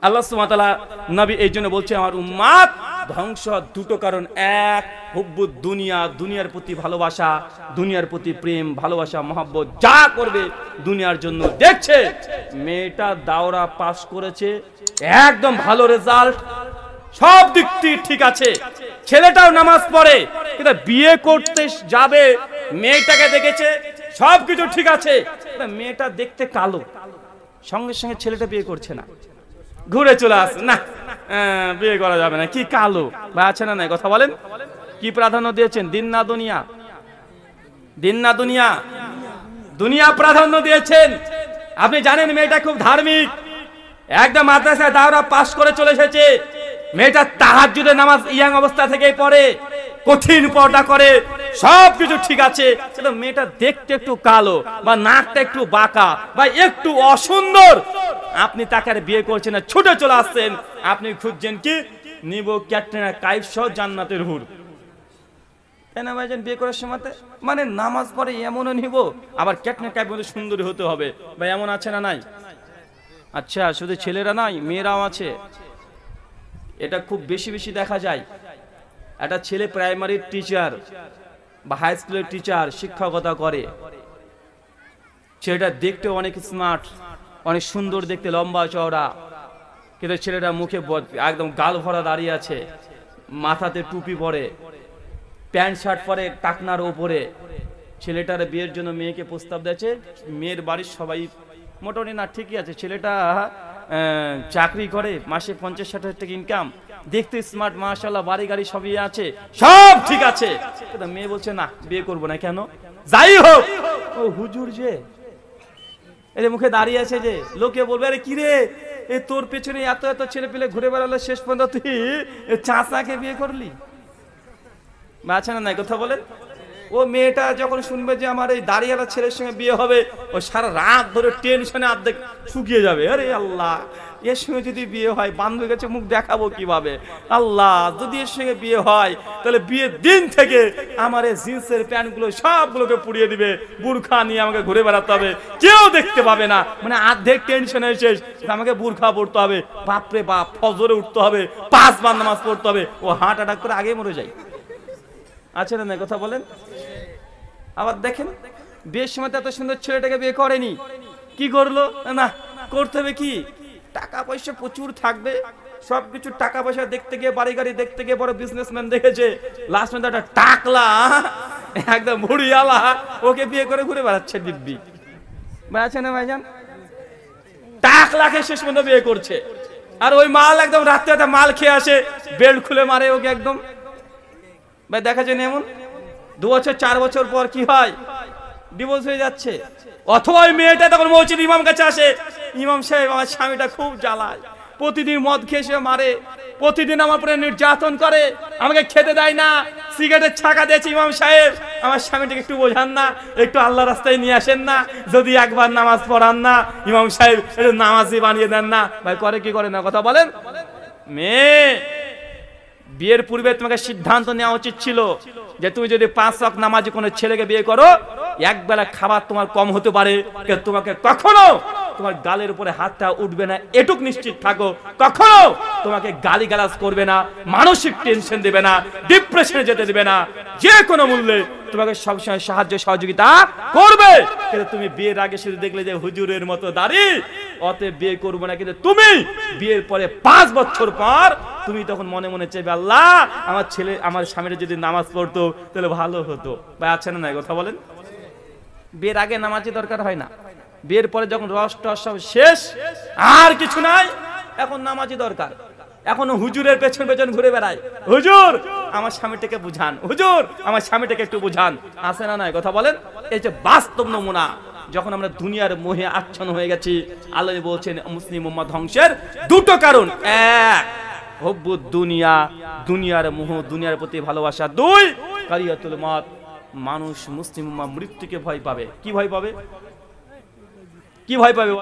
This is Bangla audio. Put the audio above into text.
আল্লাহ সুবহানাহু ওয়া তাআলা নবী এই জন্য বলছে আমার উম্মাত ধ্বংস দুটো কারণ, এক হুব্বুদ দুনিয়া, দুনিয়ার প্রতি ভালোবাসা, দুনিয়ার প্রতি প্রেম ভালোবাসা মহব্বত যা করবে দুনিয়ার জন্য। দেখছে মেয়েটা দাওরা পাস করেছে, একদম ভালো রেজাল্ট, সব দিক থেকে ঠিক আছে, ছেলেটাও নামাজ পড়ে, কিন্তু বিয়ে করতে যাবে মেয়েটাকে দেখেছে সবকিছু ঠিক আছে, মেয়েটা দেখতে কালো, সঙ্গে সঙ্গে ছেলেটা বিয়ে করছে না, ঘুরে চলে আসে, না বিয়ে করা যাবে না, কি কালো বা আছে না নাই কথা বলেন। কি প্রাধান্য দিয়েছেন? দিন না দুনিয়া? দিন না দুনিয়া? দুনিয়া প্রাধান্য দিয়েছেন। আপনি জানেন মেয়েটা খুব ধার্মিক, একদম মাদ্রাসায় দাওরা পাস করে চলে এসেছে, মেয়েটা তাহাজ্জুদের নামাজ ইয়াং অবস্থা থেকেই পড়ে, কঠিন পর্দা করে, সবকিছু ঠিক আছে, কিন্তু মেয়েটা দেখতে একটু কালো বা নাকটা একটু বাঁকা বা একটু অসুন্দর, আপনি তাকে আর বিয়ে করছেন না, ছুটে চলে আসছেন, আপনি খুঁজছেন কি নিব ক্যাটরিনা কাইফ সহ জান্নাতের হুর, তাই না ভাইজান? বিয়ে করার সময় মানে নামাজ পড়ে এমনও নিব, আবার ক্যাটরিনা কাইফ মতো সুন্দরী হতে হবে, ভাই এমন আছে না নাই? আচ্ছা শুধু ছেলেরা নাই, মেয়েরাও আছে, এটা খুব বেশি বেশি দেখা যায়। একটা ছেলে প্রাইমারির টিচার বা হাই স্কুলের টিচার, শিক্ষকতা করে, ছেলেটা দেখতে অনেক স্মার্ট, অনেক সুন্দর দেখতে, লম্বা চওড়া, কিন্তু ছেলেটা মুখে একদম গাল ভরা দাঁড়িয়ে আছে, মাথাতে টুপি পরে, প্যান্ট শার্ট পরে টাকনার ওপরে, ছেলেটার বিয়ের জন্য মেয়েকে প্রস্তাব দিয়েছে, মেয়ের বাড়ির সবাই মোটামুটি না ঠিকই আছে, ছেলেটা চাকরি করে, মাসে 50-60 হাজার টাকা ইনকাম, দেখতে স্মার্ট, মাশাআল্লাহ, বাড়ি গাড়ি সবই আছে, সব ঠিক আছে, কিন্তু মেয়ে বলছে না বিয়ে করবো না। কেন? যাই হোক ও হুজুর যে এই মুখে দাঁড়িয়ে আছে, যে লোকে বলবে আরে কি রে এ তোর পেছনে এত এত ছেলে পেলে ঘুরে বেড়ালো, শেষ পর্যন্ত তুই চাচাকে বিয়ে করলি, আছে না নাই কথা বলেন। ও মেয়েটা যখন শুনবে যে আমার এই দাঁড়িয়ালা ছেলের সঙ্গে বিয়ে হবে, ও সারা রাত ধরে টেনশনে অর্ধেক শুকিয়ে যাবে, আরে আল্লাহ এর সঙ্গে যদি বিয়ে হয় বান্ধবীর কাছে মুখ দেখাবো কিভাবে, আল্লাহ যদি এর সঙ্গে বিয়ে হয় তাহলে বিয়ের দিন থেকে আমার এই জিন্সের প্যান্টগুলো সবগুলোকে পুড়িয়ে দিবে, বুরখা নিয়ে আমাকে ঘুরে বেড়াতে হবে, কেউ দেখতে পাবে না, মানে অর্ধেক টেনশনে শেষ, আমাকে বুরখা পড়তে হবে, বাপরে বাপ, ফজরে উঠতে হবে, 5 বার নামাজ পড়তে হবে, ও হার্ট অ্যাটাক করে আগে মরে যায়, আছে না কথা বলেন। আবার দেখেন বিয়ের সময় এত সুন্দর ছেলেটাকে বিয়ে করেনি, কি করলো না, করতে হবে কি, টাকা পয়সা প্রচুর থাকবে, সবকিছু টাকা পয়সা দেখতে গিয়ে, বাড়ি গাড়ি দেখতে গিয়ে, বড় বিজনেসম্যান দেখেছে, লাস্ট মধ্যে একটা টাকলা একদম ভুড়িয়ালা ওকে বিয়ে করে ঘুরে বেড়াচ্ছে দিব্যি, আছে না ভাইজান? টাকলাকে শেষ পর্যন্ত বিয়ে করছে, আর ওই মাল একদম রাত্রে মাল খেয়ে আসে, বেল্ট খুলে মারে ওকে একদম, ভাই দেখা যায় না এমন? 2 বছর 4 বছর পর কি হয়, ডিভোর্স হয়ে যাচ্ছে, অথবা ওই মেয়েটা তখন মসজিদ ইমাম কাছে আসে, ইমাম সাহেব আমার স্বামীটা খুব জ্বালায়, প্রতিদিন মদ খেয়ে এসে মারে, প্রতিদিন আমার উপরে নির্যাতন করে, আমাকে খেতে দেয় না, সিগারেটের ছাকা দিয়েছে ইমাম সাহেব, আমার স্বামীটাকে একটু বোঝান না, একটু আল্লাহ রাস্তায় নিয়ে আসেন না, যদি একবার নামাজ পড়ান না ইমাম সাহেব, একটু নামাজি বানিয়ে দেন না, ভাই করে কি করে না কথা বলেন। মেয়ে বিয়ের পূর্বে তোমাকে সিদ্ধান্ত নেওয়া উচিত ছিল যে তুমি যদি 5 ওয়াক্ত নামাজি কোনো ছেলেকে বিয়ে করো, একবেলা খাবার তোমার কম হতে পারে, তোমাকে কখনো তোমার গালের উপরে হাতটা উঠবে না, এটুক নিশ্চিত থাকো, কখনো তোমাকে গালিগালাজ করবে না, মানসিক টেনশন দেবে না, ডিপ্রেশনে যেতে দেবে না, যে কোনো মূল্যে তোমাকে সবসময় সাহায্য সহযোগিতা করবে। কিন্তু তুমি বিয়ের আগে শুধু দেখলে যে হুজুরের মতো দাড়ি, অতএব বিয়ে করবো না, কিন্তু তুমি বিয়ের পরে 5 বছর পর তুমি তখন মনে মনে চাইবে আল্লাহ আমার ছেলে আমার স্বামীরা যদি নামাজ পড়তো তাহলে ভালো হতো, ভাই আছে না নাই কথা বলেন। বিয়ের আগে নামাজি দরকার হয় না, বিয়ের পরে যখন রস টস সব শেষ আর কিছু নাই, এখন নামাজি দরকার, এখন হুজুরের পেছন পেছন ঘুরে বেড়ায়, হুজুর আমার স্বামীটাকে বুঝান, হুজুর আমার স্বামীটাকে একটু বুঝান, আছে না নাই কথা বলেন। এই যে বাস্তব নমুনা, যখন আমরা দুনিয়ার মোহে আচ্ছন্ন হয়ে গেছি, আল্লাহ বলছেন মুসলিম উম্মাহ ধ্বংসের 2টো কারণ, 1 হুব্বুদ দুনিয়া, দুনিয়ার মোহ, দুনিয়ার প্রতি ভালোবাসা, 2 কারিয়াতুল মত, মানুষ মুসলিম উম্মাহ মৃত্যুকে ভয় পাবে। কি ভয় পাবে? কি ভয় পাবে?